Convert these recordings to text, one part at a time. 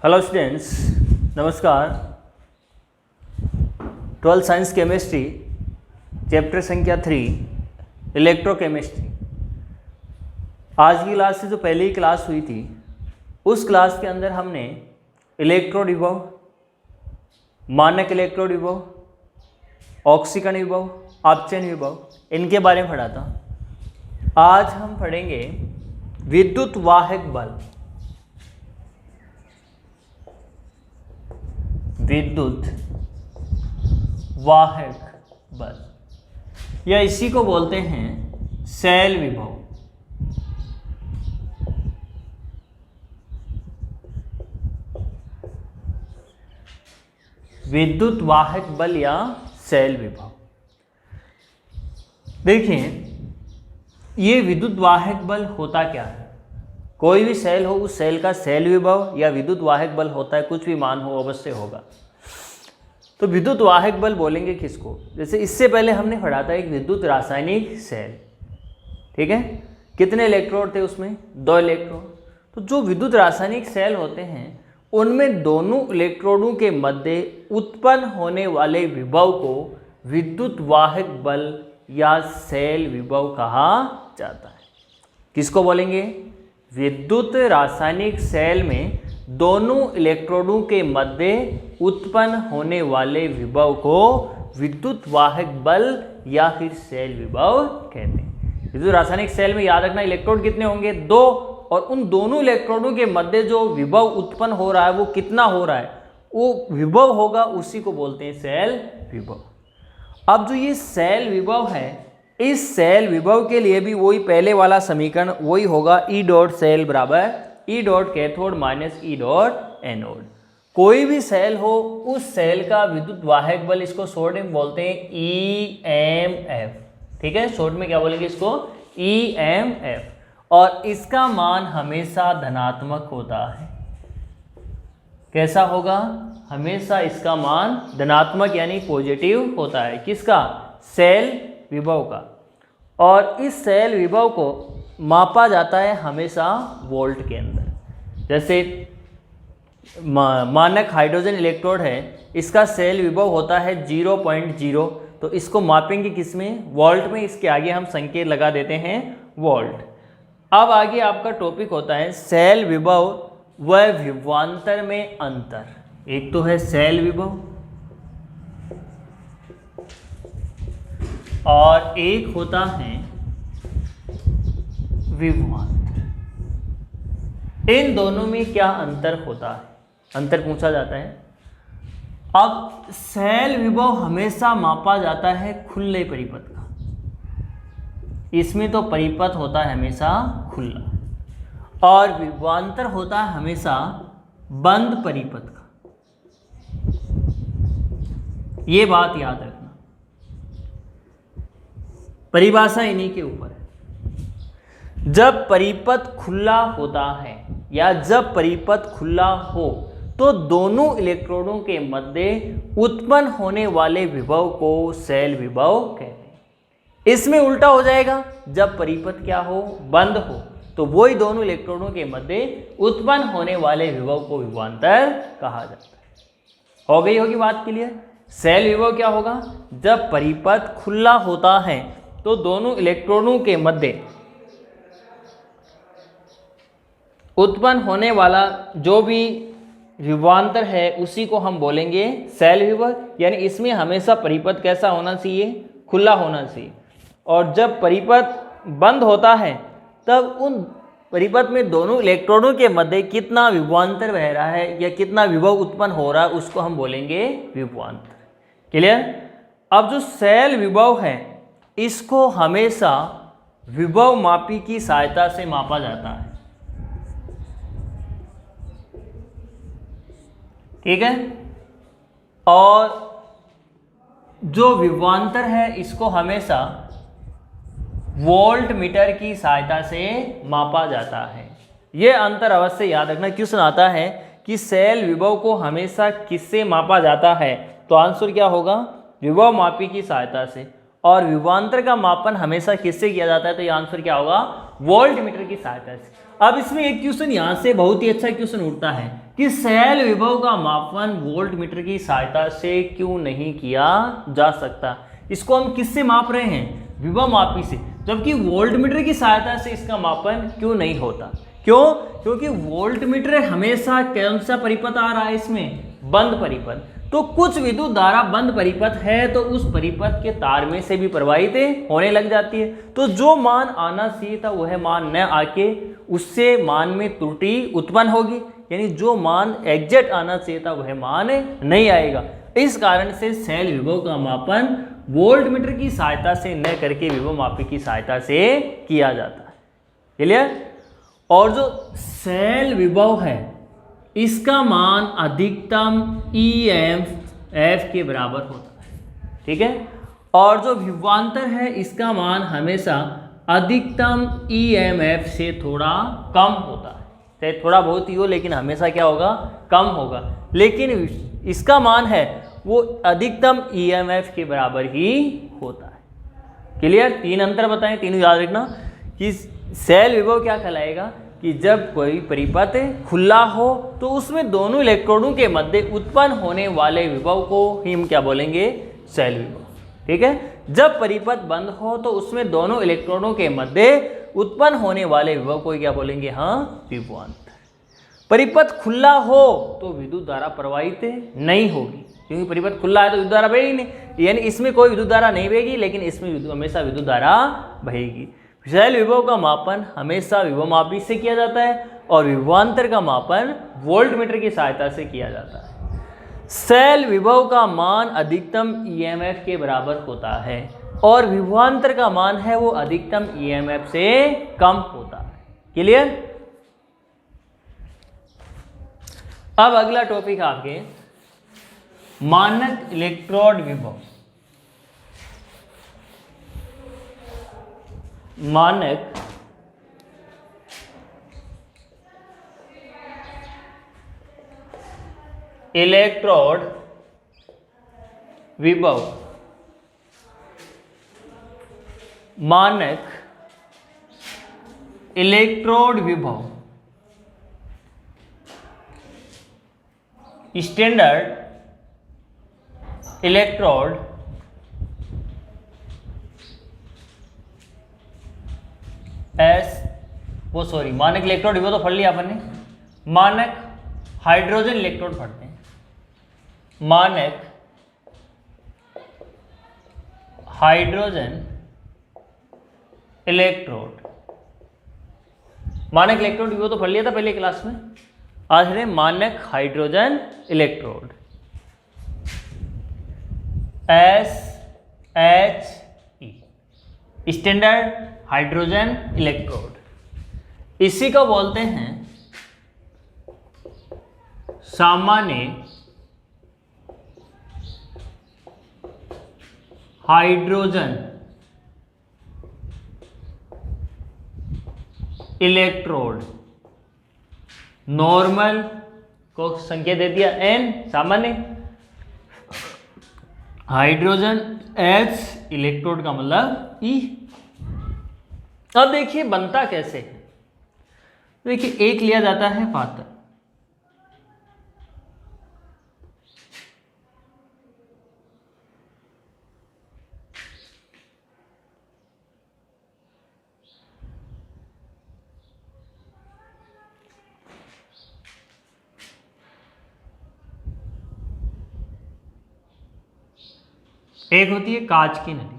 Hello students, नमस्कार। 12 science chemistry chapter संख्या 3 electrochemistry. आज की क्लास से जो पहली क्लास हुई थी उस क्लास के अंदर हमने इलेक्ट्रोड विभव, मानक इलेक्ट्रोड विभव, ऑक्सीकरण विभव, अपचयन विभव इनके बारे में पढ़ा था। आज हम पढ़ेंगे विद्युत वाहक बल। विद्युत वाहक बल या इसी को बोलते हैं सेल विभव। विद्युत वाहक बल या सेल विभव। देखिए, ये विद्युत वाहक बल होता क्या है। कोई भी सेल हो, उस सेल का सेल विभव या विद्युत वाहक बल होता है, कुछ भी मान हो अवश्य होगा। तो विद्युत वाहक बल बोलेंगे किसको? जैसे इससे पहले हमने पढ़ा था एक विद्युत रासायनिक सेल, ठीक है। कितने इलेक्ट्रोड थे उसमें? 2 इलेक्ट्रोड। तो जो विद्युत रासायनिक सेल होते हैं उनमें दोनों इलेक्ट्रोडों के मध्य उत्पन्न होने वाले विभव को विद्युत वाहक बल या सेल विभव कहा जाता है। किसको बोलेंगे? विद्युत रासायनिक सेल में दोनों इलेक्ट्रोडों के मध्य उत्पन्न होने वाले विभव को विद्युत वाहक बल या फिर सेल विभव कहते हैं। विद्युत रासायनिक सेल में याद रखना, इलेक्ट्रोड कितने होंगे? 2, और उन दोनों इलेक्ट्रोडों के मध्य जो विभव उत्पन्न हो रहा है वो कितना हो रहा है, वो विभव होगा, उसी को बोलते हैं सेल विभव। अब जो ये सेल विभव है, इस सेल विभव के लिए भी वही पहले वाला समीकरण वही होगा, ई डॉट सेल बराबर ई dot cathode minus E dot anode. कोई भी सेल हो, उस सेल का विद्युत वाहक बल, इसको शॉर्ट में बोलते हैं EMF, ठीक है। शॉर्ट में क्या बोलेंगे इसको? EMF। और इसका मान हमेशा धनात्मक होता है। कैसा होगा? हमेशा इसका मान धनात्मक यानी पॉजिटिव होता है। किसका? सेल विभव का। और इस सेल विभव को मापा जाता है हमेशा वोल्ट के अंदर। जैसे मानक हाइड्रोजन इलेक्ट्रोड है, इसका सेल विभव होता है 0.0, तो इसको मापेंगे किसमें? वोल्ट में। इसके आगे हम संकेत लगा देते हैं वोल्ट। अब आगे आपका टॉपिक होता है सेल विभव व विभवांतर में अंतर। एक तो है सेल विभव और एक होता है विभवांतर। इन दोनों में क्या अंतर होता है? अंतर पूछा जाता है। अब सेल विभव हमेशा मापा जाता है खुले परिपथ का, इसमें तो परिपथ होता है हमेशा खुला, और विभवांतर होता है हमेशा बंद परिपथ का। ये बात याद रखना, परिभाषा इन्हीं के ऊपर है। जब परिपथ खुला होता है या जब परिपथ खुला हो तो दोनों इलेक्ट्रोडों के मध्य उत्पन्न होने वाले विभव को सेल विभव कहते हैं। इसमें उल्टा हो जाएगा, जब परिपथ क्या हो? बंद हो, तो वही दोनों इलेक्ट्रोडों के मध्य उत्पन्न होने वाले विभव को विभवांतर कहा जाता है। हो गई होगी बात क्लियर? सेल विभव क्या होगा? जब परिपथ खुला होता है तो दोनों इलेक्ट्रोडों के मध्य उत्पन्न होने वाला जो भी विभवांतर है उसी को हम बोलेंगे सेल विभव। यानी इसमें हमेशा परिपथ कैसा होना चाहिए? खुला होना चाहिए। और जब परिपथ बंद होता है तब उन परिपथ में दोनों इलेक्ट्रोडों के मध्य कितना विभवांतर बह रहा है या कितना विभव उत्पन्न हो रहा है उसको हम बोलेंगे विभवांतर। क्लियर? अब जो सेल विभव है इसको हमेशा विभव मापी की सहायता से मापा जाता है, ठीक है। और जो विभवांतर है इसको हमेशा वोल्ट मीटर की सहायता से मापा जाता है। यह अंतर अवश्य याद रखना। क्वेश्चन आता है कि सेल विभव को हमेशा किससे मापा जाता है, तो आंसर क्या होगा? विभव मापी की सहायता से। और विभवांतर का मापन हमेशा किससे किया जाता है, तो ये आंसर क्या होगा? वोल्ट मीटर की सहायता से। अब इसमें एक क्वेश्चन यहाँ से बहुत ही अच्छा क्वेश्चन उठता है कि सेल विभव का मापन वोल्टमीटर की सहायता से क्यों नहीं किया जा सकता। इसको हम किससे माप रहे हैं, विभव मापी से, जबकि वोल्टमीटर की सहायता से इसका मापन क्यों नहीं होता। क्यों, क्योंकि वोल्टमीटर हमेशा कौन सा परिपथ आ रहा है इसमें, बंद परिपथ। तो कुछ विद्युत धारा बंद परिपथ है तो उस परिपथ के तार में से भी प्रवाहित होने लग जाती है। तो जो मान आना चाहिए था वह मान न आके उससे मान में त्रुटि उत्पन्न होगी, यानी जो मान एग्जैक्ट आना चाहिए था वह मान नहीं आएगा। इस कारण से सेल विभव का मापन वोल्टमीटर की सहायता से न करके विभव मापी की सहायता से किया जाता है। क्लियर। और जो सेल विभव है इसका मान अधिकतम EMF के बराबर होता है, ठीक है। और जो विभवांतर है इसका मान हमेशा अधिकतम EMF से थोड़ा कम होता है, चाहे थोड़ा बहुत ही हो लेकिन हमेशा क्या होगा, कम होगा। लेकिन इसका मान है वो अधिकतम EMF के बराबर ही होता है। क्लियर। तीन अंतर बताएं, तीनों याद रखना कि सेल विभव क्या कहलाएगा कि जब कोई परिपथ खुला हो तो उसमें दोनों इलेक्ट्रोडों के मध्य उत्पन्न होने वाले विभव को ही हम क्या बोलेंगे, सेल विभव, ठीक है। जब परिपथ बंद हो तो उसमें दोनों इलेक्ट्रोडों के मध्य उत्पन्न होने वाले विभव को क्या बोलेंगे, हाँ, विभवांतर। परिपथ खुला हो तो विद्युत धारा प्रवाहित नहीं होगी, क्योंकि परिपथ खुला है तो विद्युत धारा बहेगी नहीं, यानी इसमें कोई विद्युत धारा नहीं बहेगी लेकिन इसमें हमेशा विद्युत धारा बहेगी। सेल विभव का मापन हमेशा विभव मापी से किया जाता है और विभवांतर का मापन वोल्टमीटर की सहायता से किया जाता है। सेल विभव का मान अधिकतम EMF के बराबर होता है और विभवांतर का मान है वो अधिकतम EMF से कम होता है। क्लियर। अब अगला टॉपिक आपके मानक इलेक्ट्रोड विभव। मानक इलेक्ट्रोड विभव। मानक इलेक्ट्रोड विभव, स्टैंडर्ड इलेक्ट्रोड मानक इलेक्ट्रोड विभव तो पढ़ लिया अपन ने। मानक हाइड्रोजन इलेक्ट्रोड पढ़ते हैं। मानक हाइड्रोजन इलेक्ट्रोड, मानक इलेक्ट्रोड विभव तो पढ़ लिया था पहले क्लास में। आज है मानक hydrogen electrode, SHE, standard hydrogen electrode. इसी को बोलते हैं सामान्य हाइड्रोजन इलेक्ट्रोड। नॉर्मल को संख्या दे दिया N, सामान्य हाइड्रोजन H, इलेक्ट्रोड का मतलब E। अब देखिए बनता कैसे है। देखिए एक लिया जाता है पात्र, एक होती है कांच की नली।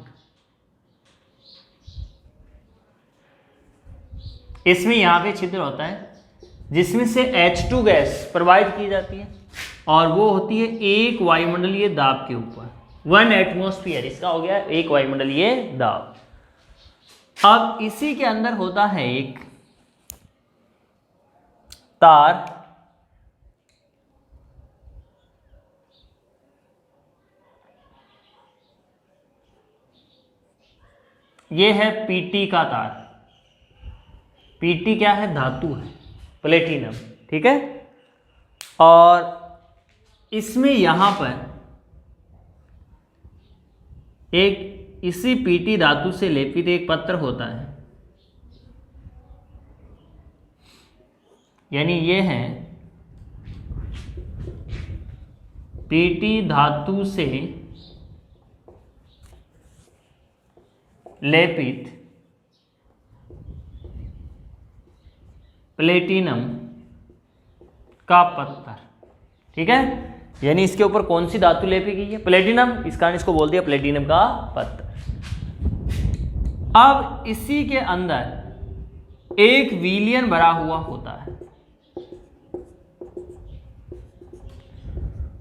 इसमें यहाँ पे छिद्र होता है जिसमें से H2 गैस प्रवाहित की जाती है और वो होती है एक वायुमंडलीय दाब के ऊपर, 1 एटमॉस्फेयर। इसका हो गया एक वायुमंडलीय दाब। अब इसी के अंदर होता है एक तार, ये है PT का तार। PT क्या है, धातु है, प्लेटिनम, ठीक है। और इसमें यहां पर एक इसी PT धातु से लेपित एक पत्र होता है, यानी ये है Pt धातु से लेपित प्लेटिनम का पत्थर, ठीक है। यानी इसके ऊपर कौन सी धातु लेपी गई है? प्लेटिनम, इस कारण इसको बोल दिया प्लेटिनम का पत्थर। अब इसी के अंदर एक विलयन भरा हुआ होता है,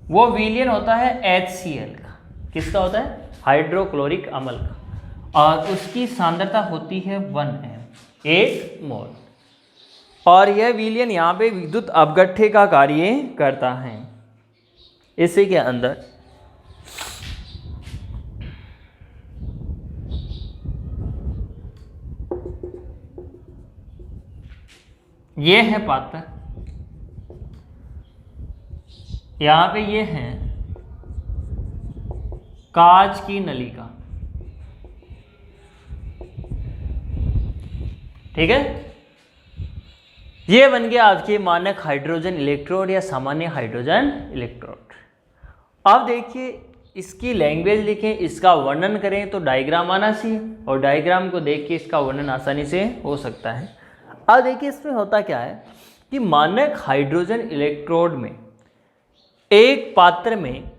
वो विलयन होता है HCl का। किसका होता है? हाइड्रोक्लोरिक अम्ल का, और उसकी सांद्रता होती है 1m, 1 मोल। और यह विलयन यहाँ पे विद्युत अपघट्य का कार्य करता है। इसी के अंदर ये है पात्र, यहाँ पे ये है कांच की नलिका, ठीक है। ये बन गया आपके मानक हाइड्रोजन इलेक्ट्रोड या सामान्य हाइड्रोजन इलेक्ट्रोड। अब देखिए इसकी लैंग्वेज लिखें, इसका वर्णन करें तो डायग्राम आना चाहिए, और डायग्राम को देख के इसका वर्णन आसानी से हो सकता है। अब देखिए इसमें होता क्या है कि मानक हाइड्रोजन इलेक्ट्रोड में एक पात्र में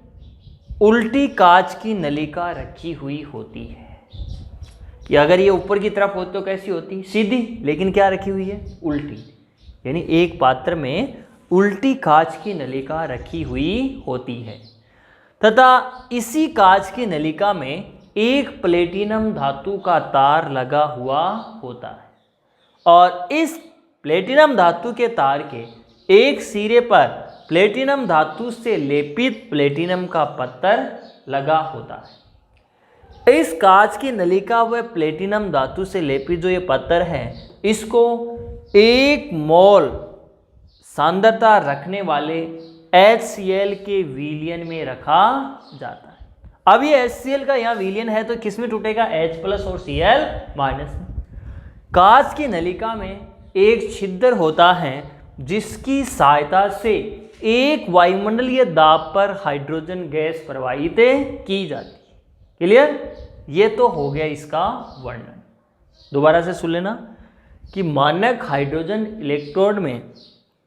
उल्टी कांच की नलिका रखी हुई होती है। कि अगर ये ऊपर की तरफ होती तो कैसी होती? सीधी, लेकिन क्या रखी हुई है? उल्टी। यानी एक पात्र में उल्टी कांच की नलिका रखी हुई होती है, तथा इसी कांच की नलिका में एक प्लेटिनम धातु का तार लगा हुआ होता है, और इस प्लेटिनम धातु के तार के एक सिरे पर प्लेटिनम धातु से लेपित प्लेटिनम का पत्थर लगा होता है। इस कांच की नलिका व प्लेटिनम धातु से लेपित जो ये पत्थर है, इसको 1 मोल सांद्रता रखने वाले HCl के विलयन में रखा जाता है। अब ये HCl का यहाँ विलयन है तो किस में टूटेगा? H+ और Cl- में। कांच की नलिका में एक छिद्र होता है जिसकी सहायता से एक वायुमंडलीय दाब पर हाइड्रोजन गैस प्रवाहित की जाती है। क्लियर? ये तो हो गया इसका वर्णन। दोबारा से सुन लेना कि मानक हाइड्रोजन इलेक्ट्रोड में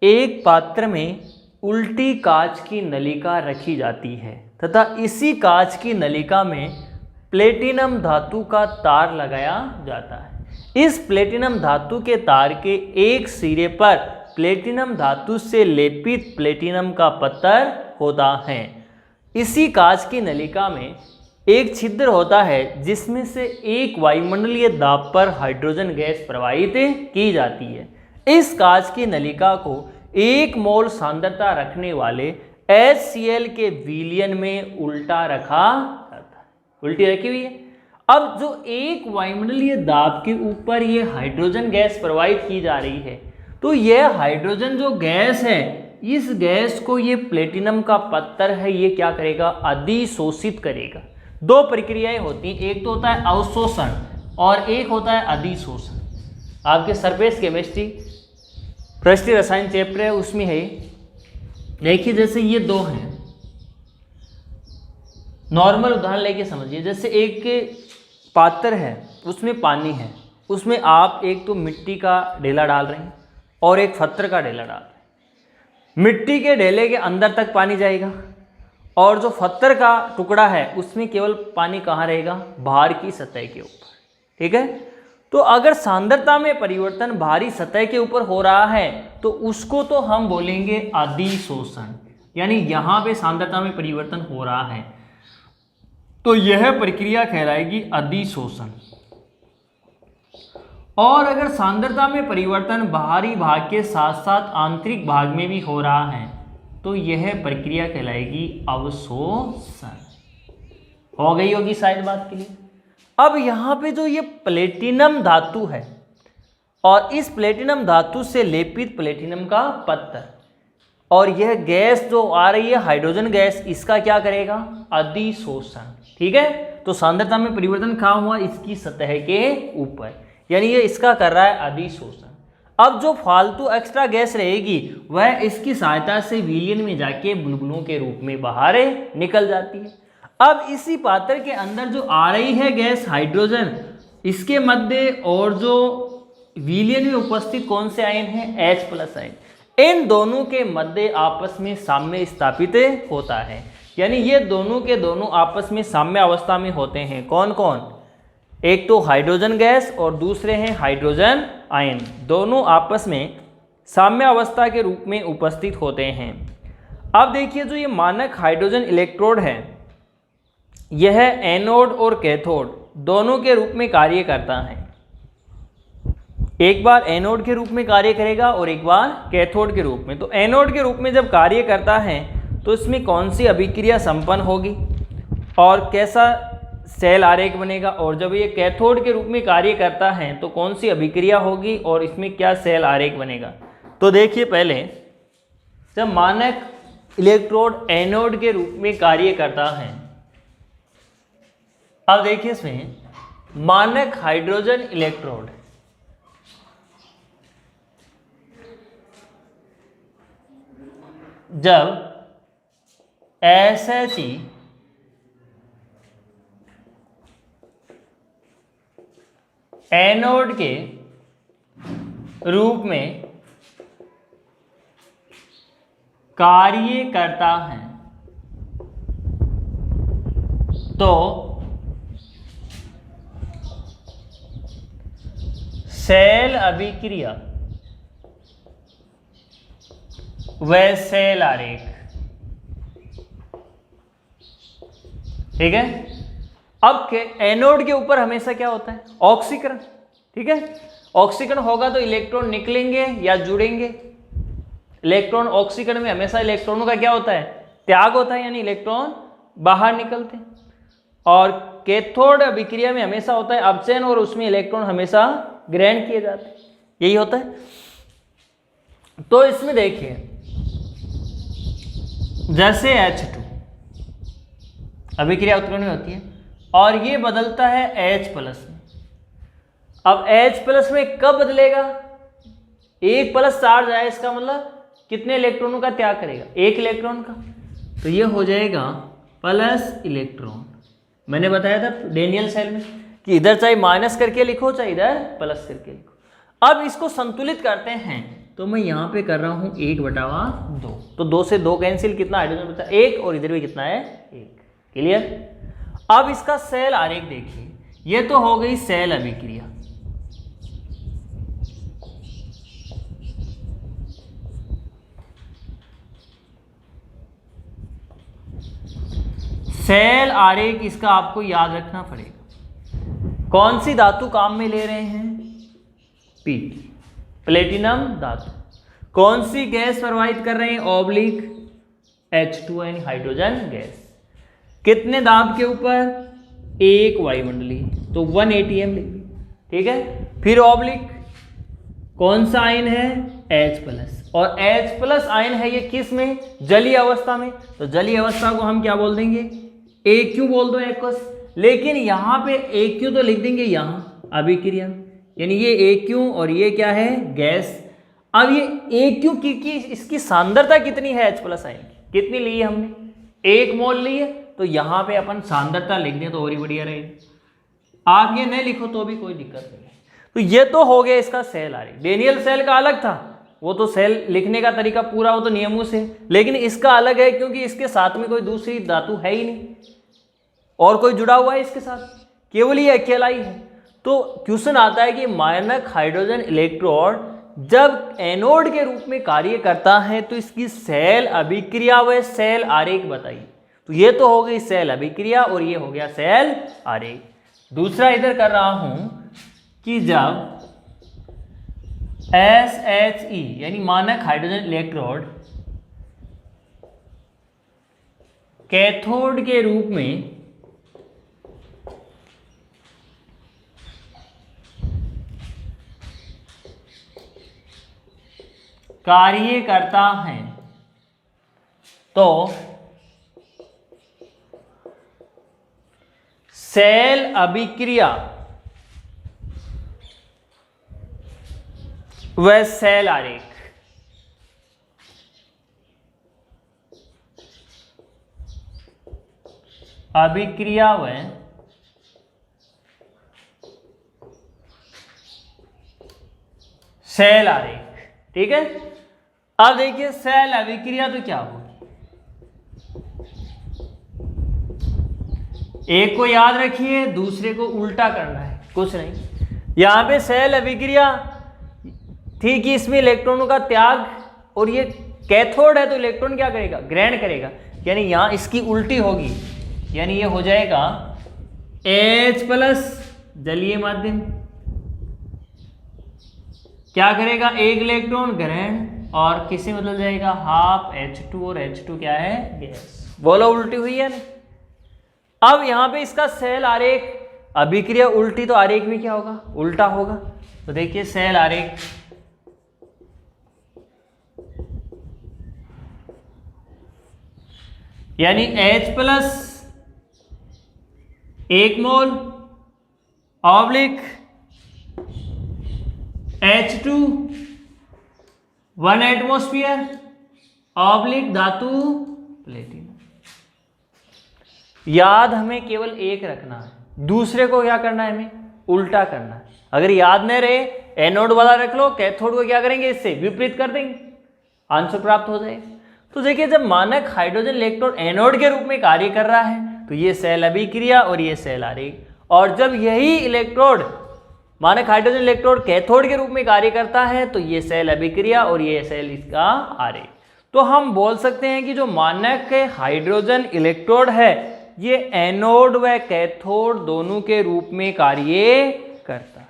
एक पात्र में उल्टी कांच की नलिका रखी जाती है, तथा इसी कांच की नलिका में प्लेटिनम धातु का तार लगाया जाता है। इस प्लेटिनम धातु के तार के एक सिरे पर प्लेटिनम धातु से लेपित प्लेटिनम का पत्थर होता है। इसी कांच की नलिका में एक छिद्र होता है जिसमें से एक वायुमंडलीय दाब पर हाइड्रोजन गैस प्रवाहित की जाती है। इस कांच की नलिका को 1 मोल सांद्रता रखने वाले HCl के विलयन में उल्टा रखा जाता है। उल्टी रखी हुई है। अब जो एक वायुमंडलीय दाब के ऊपर ये हाइड्रोजन गैस प्रवाहित की जा रही है, तो यह हाइड्रोजन जो गैस है, इस गैस को ये प्लेटिनम का पत्थर है ये क्या करेगा? अधिशोषित करेगा। 2 प्रक्रियाएं होती हैं, एक तो होता है अवशोषण और एक होता है अधिशोषण। आपके सरफेस केमिस्ट्री पृष्ठीय रसायन चैप्टर है, उसमें है। देखिए जैसे ये 2 हैं, नॉर्मल उदाहरण लेके समझिए। जैसे एक पात्र है, उसमें पानी है, उसमें आप एक तो मिट्टी का ढेला डाल रहे हैं और एक पत्थर का ढेला डाल रहे हैं। मिट्टी के ढेले के अंदर तक पानी जाएगा, और जो पत्थर का टुकड़ा है उसमें केवल पानी कहाँ रहेगा? बाहर की सतह के ऊपर। ठीक है, तो अगर सांद्रता में परिवर्तन बाहरी सतह के ऊपर हो रहा है तो उसको तो हम बोलेंगे अधिशोषण। यानी यहाँ पे सांद्रता में परिवर्तन हो रहा है तो यह प्रक्रिया कहलाएगी अधिशोषण। और अगर सांद्रता में परिवर्तन बाहरी भाग के साथ साथ आंतरिक भाग में भी हो रहा है तो यह प्रक्रिया कहलाएगी अवशोषण। हो गई होगी शायद बात के लिए। अब यहाँ पे जो ये प्लेटिनम धातु है और इस प्लेटिनम धातु से लेपित प्लेटिनम का पत्थर, और यह गैस जो आ रही है हाइड्रोजन गैस, इसका क्या करेगा? अधिशोषण। ठीक है, तो सांद्रता में परिवर्तन कहाँ हुआ? इसकी सतह के ऊपर, यानी ये इसका कर रहा है अधिशोषण। अब जो फालतू एक्स्ट्रा गैस रहेगी वह इसकी सहायता से विलयन में जाके बुलबुलों के रूप में बाहर निकल जाती है। अब इसी पात्र के अंदर जो आ रही है गैस हाइड्रोजन, इसके मध्य और जो विलयन में उपस्थित कौन से आयन है, H+ आयन, इन दोनों के मध्य आपस में साम्य स्थापित होता है। यानी ये दोनों के दोनों आपस में साम्य अवस्था में होते हैं। कौन कौन, एक तो हाइड्रोजन गैस और दूसरे हैं हाइड्रोजन आयन, दोनों आपस में साम्य अवस्था के रूप में उपस्थित होते हैं। अब देखिए जो ये मानक हाइड्रोजन इलेक्ट्रोड है, यह एनोड और कैथोड दोनों के रूप में कार्य करता है। एक बार एनोड के रूप में कार्य करेगा और एक बार कैथोड के रूप में। तो एनोड के रूप में जब कार्य करता है तो इसमें कौन सी अभिक्रिया संपन्न होगी और कैसा सेल आरेख बनेगा, और जब ये कैथोड के रूप में कार्य करता है तो कौन सी अभिक्रिया होगी और इसमें क्या सेल आरेख बनेगा। तो देखिए पहले जब मानक इलेक्ट्रोड एनोड के रूप में कार्य करता है, अब देखिए इसमें मानक हाइड्रोजन इलेक्ट्रोड जब SHE एनोड के रूप में कार्य करता है तो सेल अभिक्रिया व सेल आरेख, ठीक है। अब के एनोड के ऊपर हमेशा क्या होता है, ऑक्सीकरण, ठीक है। ऑक्सीकरण होगा तो इलेक्ट्रॉन निकलेंगे या जुड़ेंगे। इलेक्ट्रॉन ऑक्सीकरण में हमेशा इलेक्ट्रॉनों का क्या होता है, त्याग होता है, यानी इलेक्ट्रॉन बाहर निकलते हैं। और कैथोड अभिक्रिया में हमेशा होता है अपचयन और उसमें इलेक्ट्रॉन हमेशा ग्रहण किए जाते हैं, यही होता है। तो इसमें देखिए जैसे H2 अभिक्रिया उत्क्रमण होती है और ये बदलता है H+ में। अब H+ में कब बदलेगा, 1+ चार्ज आया, इसका मतलब कितने इलेक्ट्रॉनों का त्याग करेगा, 1 इलेक्ट्रॉन का। तो ये हो जाएगा प्लस इलेक्ट्रॉन। मैंने बताया था डेनियल सेल में कि इधर चाहे माइनस करके लिखो चाहे इधर प्लस करके लिखो। अब इसको संतुलित करते हैं तो मैं यहाँ पे कर रहा हूँ 1/2, तो 2 से 2 कैंसिल, कितना हाइड्रोजन बचा 1 और इधर भी कितना है 1। क्लियर। अब इसका सेल आरेख देखिए, ये तो हो गई सेल अभिक्रिया। सेल आरेख इसका आपको याद रखना पड़ेगा। कौन सी धातु काम में ले रहे हैं, P, प्लेटिनम धातु। कौन सी गैस प्रवाहित कर रहे हैं, ऑब्लिक H2 यानी हाइड्रोजन गैस। कितने दाब के ऊपर, 1 वायुमंडलीय, तो 1 ATM लिख, ठीक है। फिर ऑब्लिक कौन सा आयन है, H+, और H+ आयन है ये किस में, जलीय अवस्था में। तो जलीय अवस्था को हम क्या बोल देंगे, AQ बोल दो, एक्वस। लेकिन यहाँ पे AQ तो लिख देंगे यहाँ अभिक्रिया, यानी ये AQ और ये क्या है, गैस। अब ये AQ की इसकी सांद्रता कितनी है H+ आयन की, कितनी ली है हमने, 1 मोल ली है। तो यहाँ पे अपन सांद्रता लिख दें तो और ही बढ़िया रहेगा। आप ये नहीं लिखो तो भी कोई दिक्कत नहीं है। तो ये तो हो गया इसका सेल आरेख। डेनियल सेल का अलग था, वो तो सेल लिखने का तरीका पूरा वो तो नियमों से, लेकिन इसका अलग है क्योंकि इसके साथ में कोई दूसरी धातु है ही नहीं और कोई जुड़ा हुआ है इसके साथ, केवल ये अकेला ही है। तो क्वेश्चन आता है कि मानक हाइड्रोजन इलेक्ट्रोड जब एनोड के रूप में कार्य करता है तो इसकी सेल अभिक्रिया व सेल आरेख बताइए। तो ये तो हो गई सेल अभिक्रिया और ये हो गया सेल आरेख। दूसरा इधर कर रहा हूं कि जब SHE यानी मानक हाइड्रोजन इलेक्ट्रोड कैथोड के रूप में कार्य करता है तो सेल अभिक्रिया व सेल आरेख। अभिक्रिया व सेल आरेख। ठीक है, अब देखिए सेल अभिक्रिया तो क्या होगी, एक को याद रखिए, दूसरे को उल्टा करना है, कुछ नहीं। यहां पे सेल अभिक्रिया थी कि इसमें इलेक्ट्रॉनों का त्याग, और ये कैथोड है तो इलेक्ट्रॉन क्या करेगा, ग्रहण करेगा, यानी यहां इसकी उल्टी होगी, यानी ये हो जाएगा H+ जलीय माध्यम, क्या करेगा, एक इलेक्ट्रॉन ग्रहण और किसी बदल जाएगा हाफ H2, और H2 क्या है, गैस। बोलो उल्टी हुई है ना। अब यहां पे इसका सेल आरेख, अभिक्रिया उल्टी तो आरेख भी क्या होगा, उल्टा होगा। तो देखिए सेल आरेख, यानी H+ 1 मोल ऑब्लिक H2 1 एटमॉस्फेयर ऑब्लिक धातु प्लेटिनम। याद हमें केवल एक रखना है, दूसरे को क्या करना है, हमें उल्टा करना है। अगर याद नहीं रहे, एनोड वाला रख लो, कैथोड को क्या करेंगे, इससे विपरीत कर देंगे, आंसर प्राप्त हो जाएगा। तो देखिए जब मानक हाइड्रोजन इलेक्ट्रोड एनोड के रूप में कार्य कर रहा है तो ये सेल अभिक्रिया और ये सेल आरेख, और जब यही इलेक्ट्रोड मानक हाइड्रोजन इलेक्ट्रोड कैथोड के रूप में कार्य करता है तो ये सेल अभिक्रिया और ये सेल इसका आरेख। तो हम बोल सकते हैं कि जो मानक हाइड्रोजन इलेक्ट्रोड है ये एनोड व कैथोड दोनों के रूप में कार्य करता है।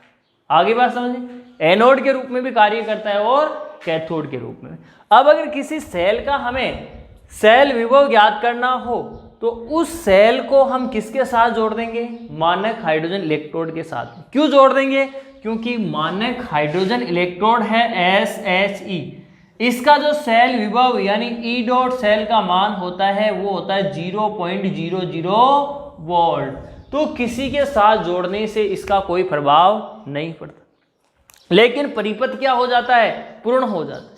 आगे बात समझिए, एनोड के रूप में भी कार्य करता है और कैथोड के रूप में। अब अगर किसी सेल का हमें सेल विभव ज्ञात करना हो तो उस सेल को हम किसके साथ जोड़ देंगे, मानक हाइड्रोजन इलेक्ट्रोड के साथ। क्यों जोड़ देंगे, क्योंकि मानक हाइड्रोजन इलेक्ट्रोड है SHE, इसका जो सेल विभव यानी E डॉट सेल का मान होता है वो होता है 0.00 वोल्ट। तो किसी के साथ जोड़ने से इसका कोई प्रभाव नहीं पड़ता, लेकिन परिपथ क्या हो जाता है, पूर्ण हो जाता है।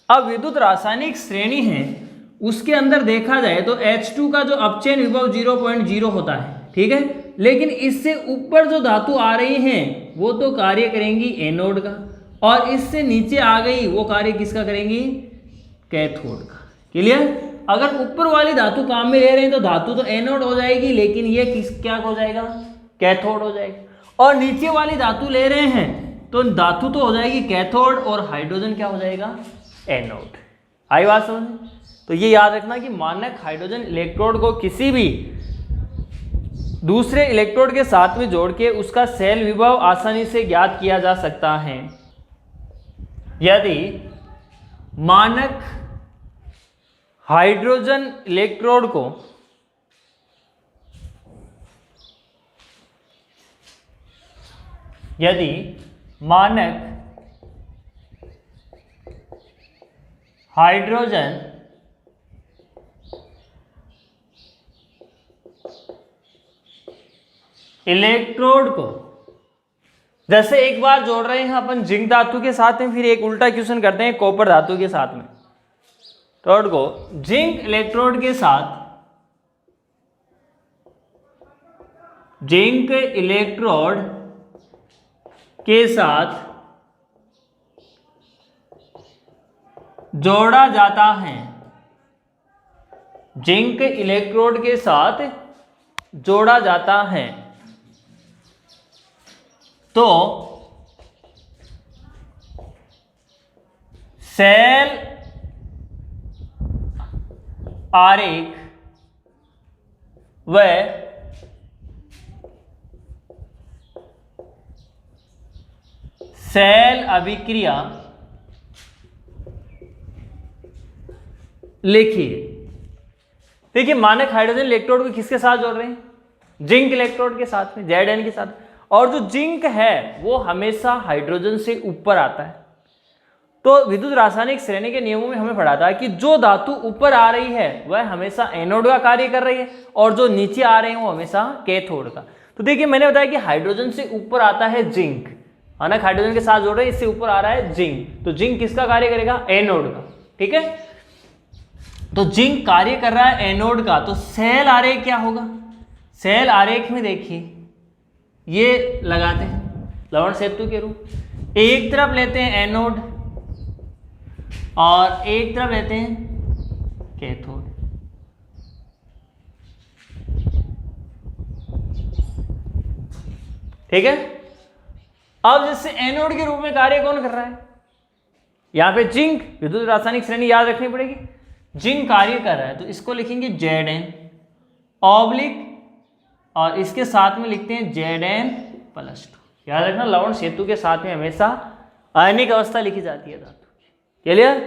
अब विद्युत रासायनिक श्रेणी है, उसके अंदर देखा जाए तो H2 का जो अपचयन विभव 0.0 होता है, ठीक है, लेकिन इससे ऊपर जो धातु आ रही हैं वो तो कार्य करेंगी एनोड का, और इससे नीचे आ गई वो कार्य किसका करेंगी, कैथोड का। क्लियर। अगर ऊपर वाली धातु काम में ले रहे हैं तो धातु तो एनोड हो जाएगी, लेकिन ये क्या हो जाएगा, कैथोड हो जाएगा। और नीचे वाली धातु ले रहे हैं तो धातु तो हो जाएगी कैथोड और हाइड्रोजन क्या हो जाएगा, एनोड। आई बात समझ। तो ये याद रखना कि मानक हाइड्रोजन इलेक्ट्रोड को किसी भी दूसरे इलेक्ट्रोड के साथ में जोड़ के उसका सेल विभव आसानी से ज्ञात किया जा सकता है यदि मानक हाइड्रोजन इलेक्ट्रोड को हाइड्रोजन इलेक्ट्रोड को, जैसे एक बार जोड़ रहे हैं अपन जिंक धातु के साथ में, फिर एक उल्टा क्वेश्चन करते हैं कॉपर धातु के साथ में। इलेक्ट्रोड को जिंक इलेक्ट्रोड के साथ, जिंक इलेक्ट्रोड के साथ जोड़ा जाता है, जिंक इलेक्ट्रोड के साथ जोड़ा जाता है तो सेल आरेख व सेल अभिक्रिया लिखिए। देखिए मानक हाइड्रोजन इलेक्ट्रोड को किसके साथ जोड़ रहे हैं, जिंक इलेक्ट्रोड के साथ में, Zn के साथ, और जो जिंक है वो हमेशा हाइड्रोजन से ऊपर आता है। तो विद्युत रासायनिक श्रेणी के नियमों में हमें पढ़ा था कि जो धातु ऊपर आ रही है वह हमेशा एनोड का कार्य कर रही है और जो नीचे आ रहे हैं वो हमेशा कैथोड का। तो देखिए मैंने बताया कि हाइड्रोजन से ऊपर आता है जिंक, मानक हाइड्रोजन के साथ जोड़ रहे हैं, इससे ऊपर आ रहा है जिंक, तो जिंक किसका कार्य करेगा? एनोड का। ठीक है, तो जिंक कार्य कर रहा है एनोड का, तो सेल आरेख क्या होगा? सेल आरेख में देखिए ये लगाते हैं लवण सेतु के रूप, एक तरफ लेते हैं एनोड और एक तरफ लेते हैं कैथोड। ठीक है, अब जैसे एनोड के रूप में कार्य कौन कर रहा है? यहां पे जिंक, विद्युत रासायनिक श्रेणी याद रखनी पड़ेगी, जिंक कार्य कर रहा है, तो इसको लिखेंगे Zn ऑब्लिक और इसके साथ में लिखते हैं Zn+2। याद रखना लवण सेतु के साथ में हमेशा आयनिक अवस्था लिखी जाती है धातु की। क्लियर?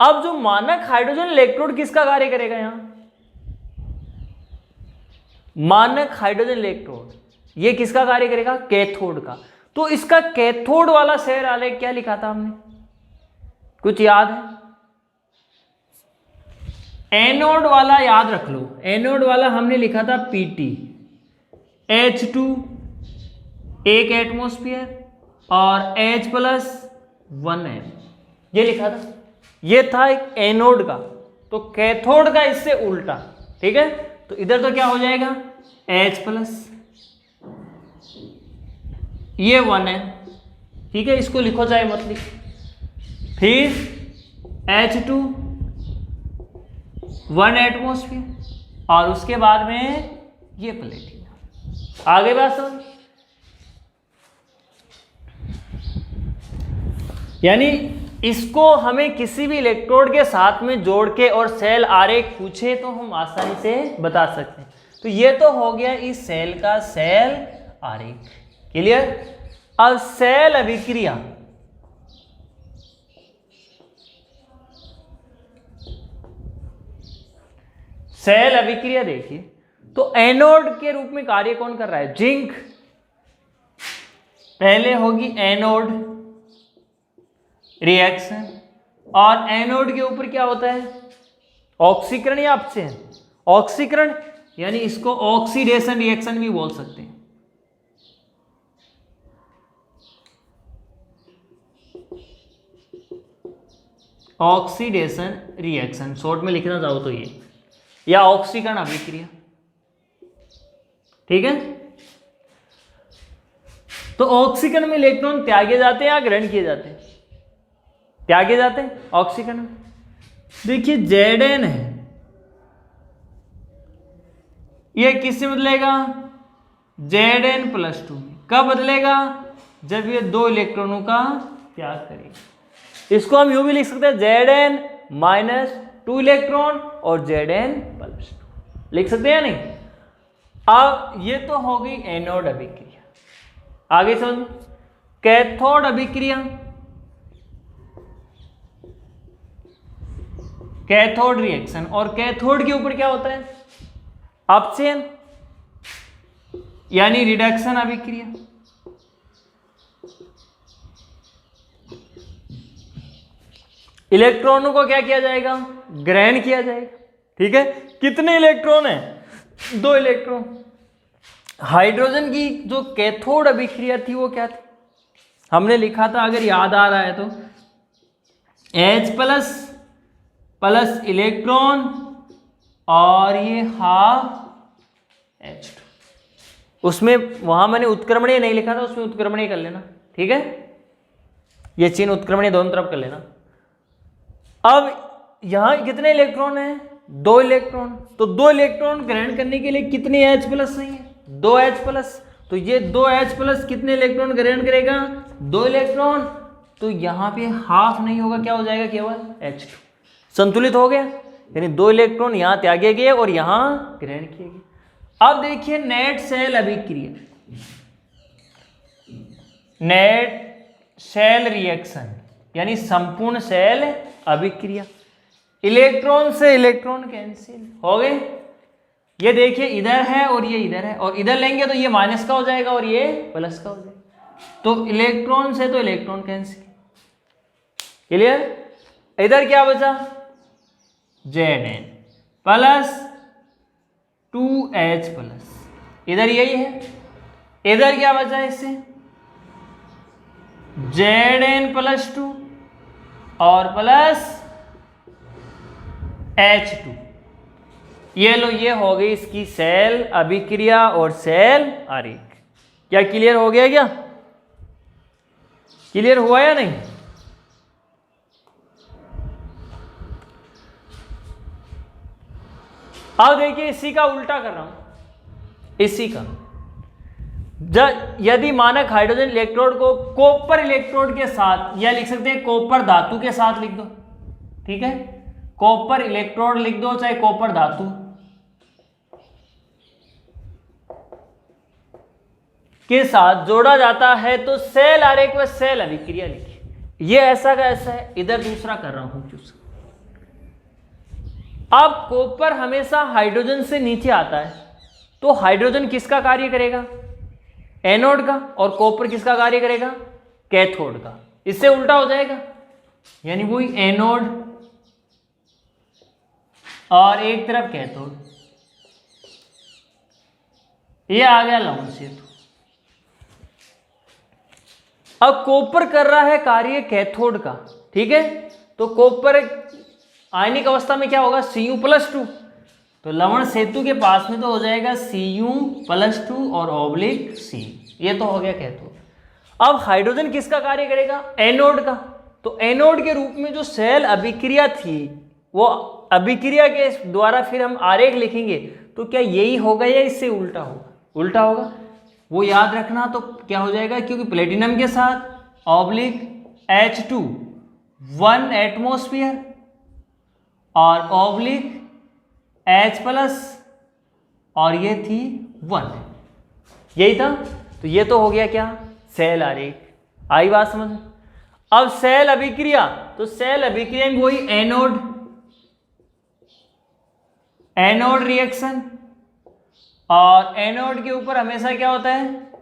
अब जो मानक हाइड्रोजन इलेक्ट्रोड किसका कार्य करेगा? यहां मानक हाइड्रोजन इलेक्ट्रोड ये किसका कार्य करेगा? कैथोड का। तो इसका कैथोड वाला सेल आलेख क्या लिखा था हमने? कुछ याद है? एनोड वाला याद रख लो, एनोड वाला हमने लिखा था Pt, H2 1 एटमोस्फियर और H+1m, ये लिखा था। ये था एक एनोड का, तो कैथोड का इससे उल्टा। ठीक है, तो इधर तो क्या हो जाएगा? H+, ये 1 है। ठीक है, इसको लिखो चाहे मत लिखो। फिर H2 1 एटमोस्फियर और उसके बाद में ये प्लेटिनम। आगे बात समझ? यानी इसको हमें किसी भी इलेक्ट्रोड के साथ में जोड़ के और सेल आरेख पूछे तो हम आसानी से बता सकते हैं। तो ये तो हो गया इस सेल का सेल आरेख। क्लियर? अब सेल अभिक्रिया, सेल अभिक्रिया देखिए, तो एनोड के रूप में कार्य कौन कर रहा है? जिंक। पहले होगी एनोड रिएक्शन और एनोड के ऊपर क्या होता है? ऑक्सीकरण या अपचयन? ऑक्सीकरण, यानी इसको ऑक्सीडेशन रिएक्शन भी बोल सकते हैं। ऑक्सीडेशन रिएक्शन शॉर्ट में लिखना चाहो तो ये, या ऑक्सीकरण अभिक्रिया। ठीक है, तो ऑक्सीकरण में इलेक्ट्रॉन त्यागे जाते हैं या ग्रहण किए जाते हैं? त्यागे जाते हैं ऑक्सीकरण में। देखिए Zn है, ये किससे बदलेगा? Zn+2 में। कब बदलेगा? जब ये दो इलेक्ट्रॉनों का त्याग करेगा। इसको हम यूं भी लिख सकते हैं Zn-2 इलेक्ट्रॉन और Zn+2 लिख सकते हैं या नहीं? अब ये तो हो गई एनोड अभिक्रिया। आगे समझ, कैथोड अभिक्रिया, कैथोड रिएक्शन, और कैथोड के ऊपर क्या होता है? अपचयन, यानी रिडक्शन अभिक्रिया। इलेक्ट्रॉनों को क्या किया जाएगा? ग्रहण किया जाएगा। ठीक है, कितने इलेक्ट्रॉन हैं? 2 इलेक्ट्रॉन। हाइड्रोजन की जो कैथोड अभिक्रिया थी वो क्या थी? हमने लिखा था, अगर याद आ रहा है तो, H+ प्लस इलेक्ट्रॉन और ये हाफ H2। उसमें वहां मैंने उत्क्रमणीय नहीं लिखा था, उसमें उत्क्रमणीय कर लेना। ठीक है, ये चिन्ह उत्क्रमणीय दोनों तरफ कर लेना। अब यहां कितने इलेक्ट्रॉन हैं? 2 इलेक्ट्रॉन। तो 2 इलेक्ट्रॉन ग्रहण करने के लिए कितने H+ चाहिए? 2 H+। तो ये 2 H+ कितने इलेक्ट्रॉन ग्रहण करेगा? 2 इलेक्ट्रॉन। तो यहां पे हाफ नहीं होगा, क्या हो जाएगा? केवल H2। संतुलित हो गया, यानी 2 इलेक्ट्रॉन यहां त्यागे गए और यहां ग्रहण किए गए। अब देखिए नेट सेल अभिक्रिया, नेट सेल रिएक्शन, यानी संपूर्ण सेल अभिक्रिया। इलेक्ट्रॉन से इलेक्ट्रॉन कैंसिल हो गए। ये देखिए इधर है और ये इधर है, और इधर लेंगे तो ये माइनस का हो जाएगा और ये प्लस का हो जाएगा। तो इलेक्ट्रॉन से तो इलेक्ट्रॉन कैंसिल। क्लियर? इधर क्या बचा? Zn plus 2H+। इधर यही है। इधर क्या बचा? इससे Zn+2 और प्लस H2। ये लो, ये हो गई इसकी सेल अभिक्रिया और सेल आरेख। क्या क्लियर हो गया? क्या क्लियर हुआ या नहीं? अब देखिए इसी का उल्टा कर रहा हूं, इसी का। यदि मानक हाइड्रोजन इलेक्ट्रोड को कॉपर इलेक्ट्रोड के साथ, या लिख सकते हैं कॉपर धातु के साथ लिख दो, ठीक है, कॉपर इलेक्ट्रोड लिख दो, चाहे कॉपर धातु के साथ जोड़ा जाता है तो सेल आरेख व सेल अभिक्रिया लिखिए। ये ऐसा का ऐसा है, इधर दूसरा कर रहा हूं चूज। अब कॉपर हमेशा हाइड्रोजन से नीचे आता है, तो हाइड्रोजन किसका कार्य करेगा? एनोड का। और कॉपर किसका कार्य करेगा? कैथोड का। इससे उल्टा हो जाएगा, यानी वही एनोड और एक तरफ कैथोड। ये आ गया लवण सेतु। अब कॉपर कर रहा है कार्य कैथोड का, ठीक है, तो कॉपर आयनिक अवस्था में क्या होगा? Cu+2। तो लवण सेतु के पास में तो हो जाएगा Cu+2 और ऑब्लिक C। ये तो हो गया कैथोड। अब हाइड्रोजन किसका कार्य करेगा? एनोड का। तो एनोड के रूप में जो सेल अभिक्रिया थी, वो अभिक्रिया के द्वारा फिर हम आरेख लिखेंगे, तो क्या यही होगा या इससे उल्टा होगा? उल्टा होगा। वो याद रखना। तो क्या हो जाएगा? क्योंकि प्लेटिनम के साथ ऑब्लिक H2 1 एटमोस्फियर और ऑब्लिक H+ और ये थी 1, यही था। तो ये तो हो गया क्या? सेल आरेख। आई बात समझ? अब सेल अभिक्रिया, तो सेल अभिक्रिया में वही एनोड रिएक्शन, और एनोड के ऊपर हमेशा क्या होता है?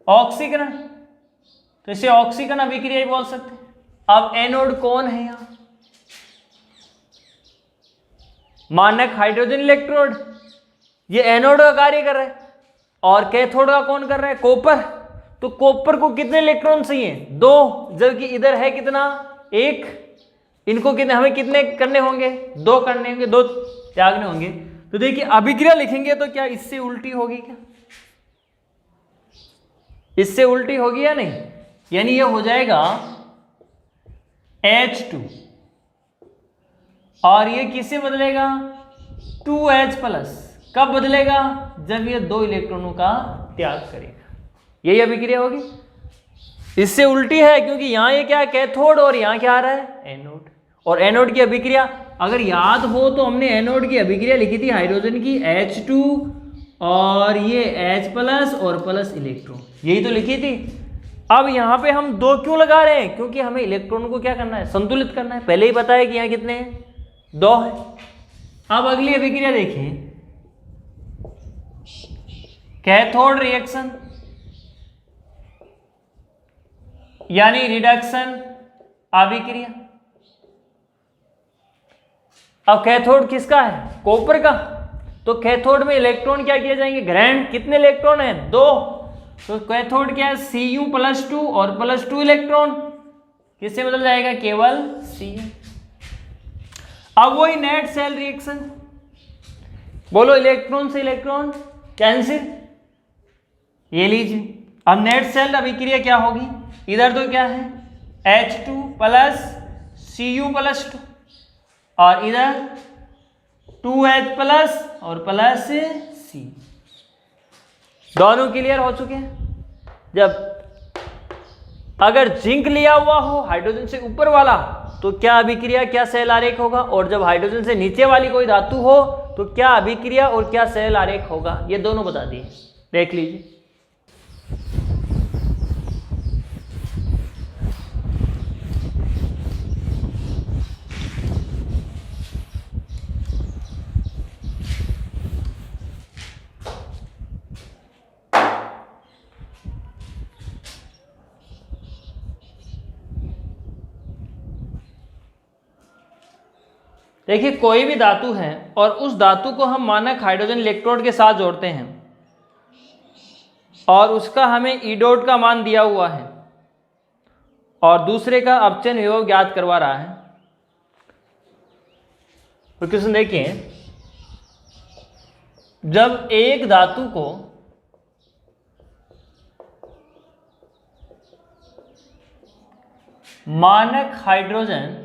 ऑक्सीकरण। तो इसे ऑक्सीकरण अभिक्रिया ही बोल सकते हैं। अब एनोड कौन है यहां? मानक हाइड्रोजन इलेक्ट्रोड। ये एनोड का कार्य कर रहा है, और कैथोड का कौन कर रहा है? कॉपर। तो कॉपर को कितने इलेक्ट्रॉन चाहिए? 2, जबकि इधर है कितना? 1। इनको कितने, हमें कितने करने होंगे? 2 करने होंगे, 2 त्यागने होंगे। तो देखिए अभिक्रिया लिखेंगे तो क्या इससे उल्टी होगी? क्या इससे उल्टी होगी या नहीं? यानी ये हो जाएगा H2 और ये किससे बदलेगा? 2H+। कब बदलेगा? जब ये 2 इलेक्ट्रॉनों का त्याग करेगा। यही अभिक्रिया होगी। इससे उल्टी है, क्योंकि यहां ये क्या है? कैथोड, और यहां क्या आ रहा है? एनोड। और एनोड की अभिक्रिया अगर याद हो तो हमने एनोड की अभिक्रिया लिखी थी हाइड्रोजन की, H2 और ये H+ और प्लस इलेक्ट्रॉन, यही तो लिखी थी। अब यहाँ पे हम 2 क्यों लगा रहे हैं? क्योंकि हमें इलेक्ट्रॉन को क्या करना है? संतुलित करना है। पहले ही पता है कि यहाँ कितने हैं? 2 है। अब अगली अभिक्रिया देखिए, कैथोड रिएक्शन यानी रिडक्शन अभिक्रिया। अब कैथोड किसका है? कॉपर का। तो कैथोड में इलेक्ट्रॉन क्या किए जाएंगे? ग्रहण। कितने इलेक्ट्रॉन हैं? 2। तो कैथोड क्या है? Cu+2 और +2 इलेक्ट्रॉन। किससे बदल जाएगा? केवल Cn। अब वही नेट सेल रिएक्शन, बोलो इलेक्ट्रॉन से इलेक्ट्रॉन कैंसिल, ये लीजिए। अब नेट सेल अभिक्रिया क्या होगी? इधर तो क्या है? H2 + Cu+2 और इधर 2H+ और प्लस C। दोनों क्लियर हो चुके हैं। जब अगर जिंक लिया हुआ हो हाइड्रोजन से ऊपर वाला, तो क्या अभिक्रिया, क्या सेल आरेख होगा? और जब हाइड्रोजन से नीचे वाली कोई धातु हो तो क्या अभिक्रिया और क्या सेल आरेख होगा? ये दोनों बता दिए, देख लीजिए। देखिए कोई भी धातु है और उस धातु को हम मानक हाइड्रोजन इलेक्ट्रोड के साथ जोड़ते हैं और उसका हमें ई डॉट का मान दिया हुआ है, और दूसरे का अपचयन विभव ज्ञात करवा रहा है। तो क्वेश्चन देखिए, जब एक धातु को मानक हाइड्रोजन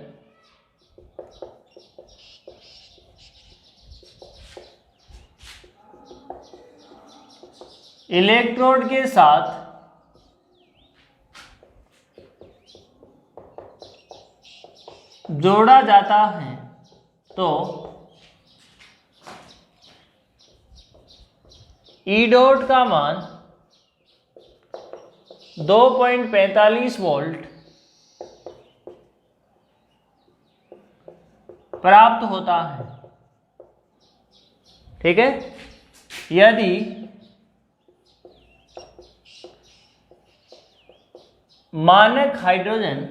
इलेक्ट्रोड के साथ जोड़ा जाता है तो ई डॉट का मान 2.45 वोल्ट प्राप्त होता है। ठीक है, यदि मानक हाइड्रोजन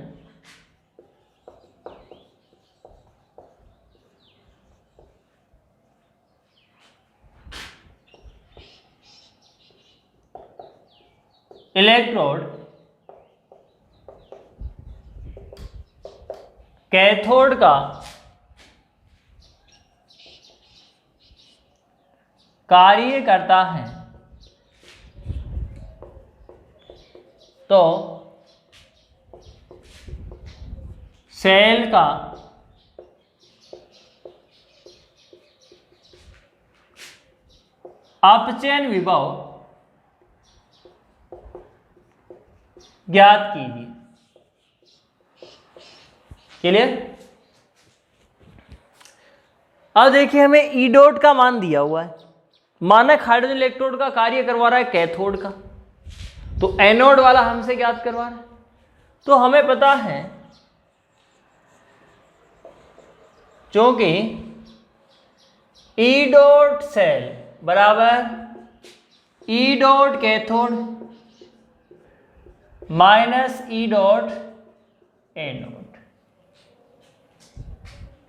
इलेक्ट्रोड कैथोड का कार्य करता है तो सेल का अपचयन विभव ज्ञात कीजिए। क्लियर? अब देखिए, हमें ई डॉट का मान दिया हुआ है, मानक हाइड्रोजन इलेक्ट्रोड का कार्य करवा रहा है कैथोड का, तो एनोड वाला हमसे ज्ञात करवा रहा है। तो हमें पता है क्योंकि ई डॉट सेल बराबर ई dot cathode minus E dot anode,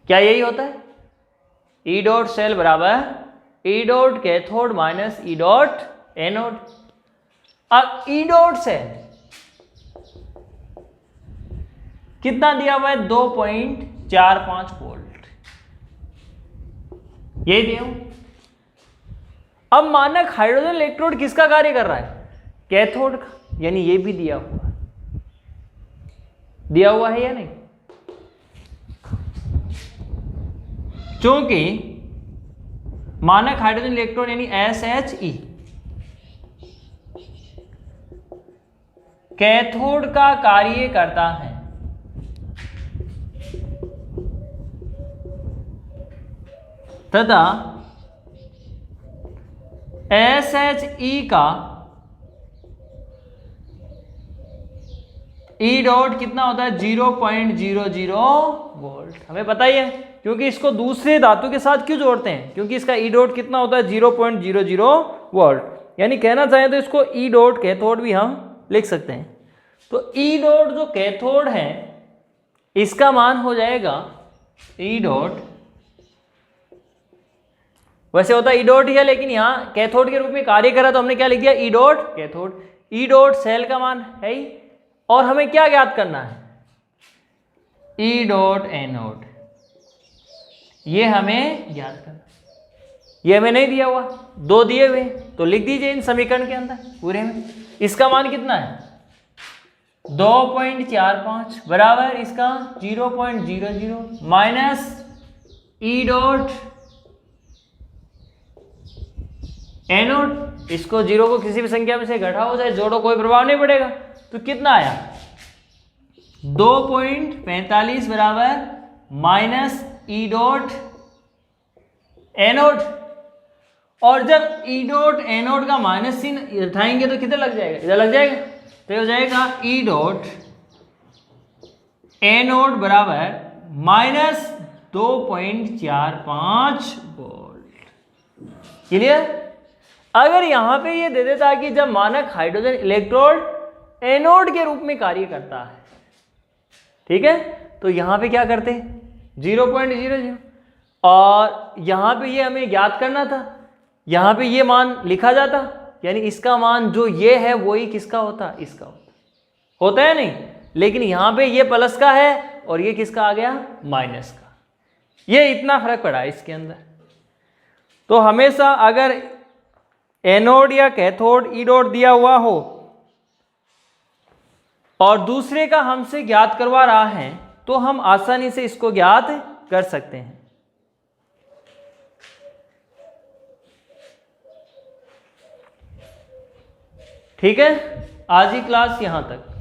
क्या यही होता है? ई डॉट सेल बराबर ई dot cathode minus E dot anode. अब ई डॉट सेल कितना दिया हुआ है? 2.45 वोल्ट, यही दिया हूं। अब मानक हाइड्रोजन इलेक्ट्रोड किसका कार्य कर रहा है? कैथोड का, यानी ये भी दिया हुआ है या नहीं? क्योंकि मानक हाइड्रोजन इलेक्ट्रोड यानी SHE कैथोड का कार्य करता है तथा SHE का ई डॉट कितना होता है? 0.00 वोल्ट। हमें पता ही है, क्योंकि इसको दूसरे धातु के साथ क्यों जोड़ते हैं? क्योंकि इसका ई डॉट कितना होता है? 0.00 वोल्ट। यानी कहना चाहें तो इसको ई डॉट कैथोड भी हम लिख सकते हैं। तो ई डॉट जो कैथोड है इसका मान हो जाएगा ई डॉट, वैसे होता है ई डॉट ही है, लेकिन यहाँ कैथोड के रूप में कार्य करा तो हमने क्या लिख दिया? E dot cathode. E dot cell का मान है ही, और हमें क्या ज्ञात करना है? ई डॉट एनोड, ये हमें ज्ञात करना। ये हमें नहीं दिया हुआ, दो दिए हुए, तो लिख दीजिए इन समीकरण के अंदर पूरे में। इसका मान कितना है? 2.45 बराबर इसका 0.00 माइनस ई डॉट एनोड। इसको जीरो को किसी भी संख्या में से घटाओ चाहे जोड़ो, कोई प्रभाव नहीं पड़ेगा। तो कितना आया? 2.45 बराबर माइनस ई डॉट एनोड। और जब ई डॉट एनोड का माइनस चिन्ह उठाएंगे तो कितने लग जाएगा? इधर लग जाएगा, तो हो जाएगा ई डॉट एनोड बराबर माइनस 2.45 वोल्ट। क्लियर? अगर यहां पे ये दे देता कि जब मानक हाइड्रोजन इलेक्ट्रोड एनोड के रूप में कार्य करता है, ठीक है, तो यहां पे क्या करते? 0.00, और यहां पे ये हमें ज्ञात करना था, यहां पे ये मान लिखा जाता, यानी इसका मान जो ये है वही किसका होता? इसका होता है नहीं? लेकिन यहां पे ये प्लस का है और ये किसका आ गया, माइनस का। ये इतना फर्क पड़ा है इसके अंदर। तो हमेशा अगर एनोड या कैथोड ई डॉट दिया हुआ हो और दूसरे का हमसे ज्ञात करवा रहा है तो हम आसानी से इसको ज्ञात कर सकते हैं। ठीक है, आज की क्लास यहां तक।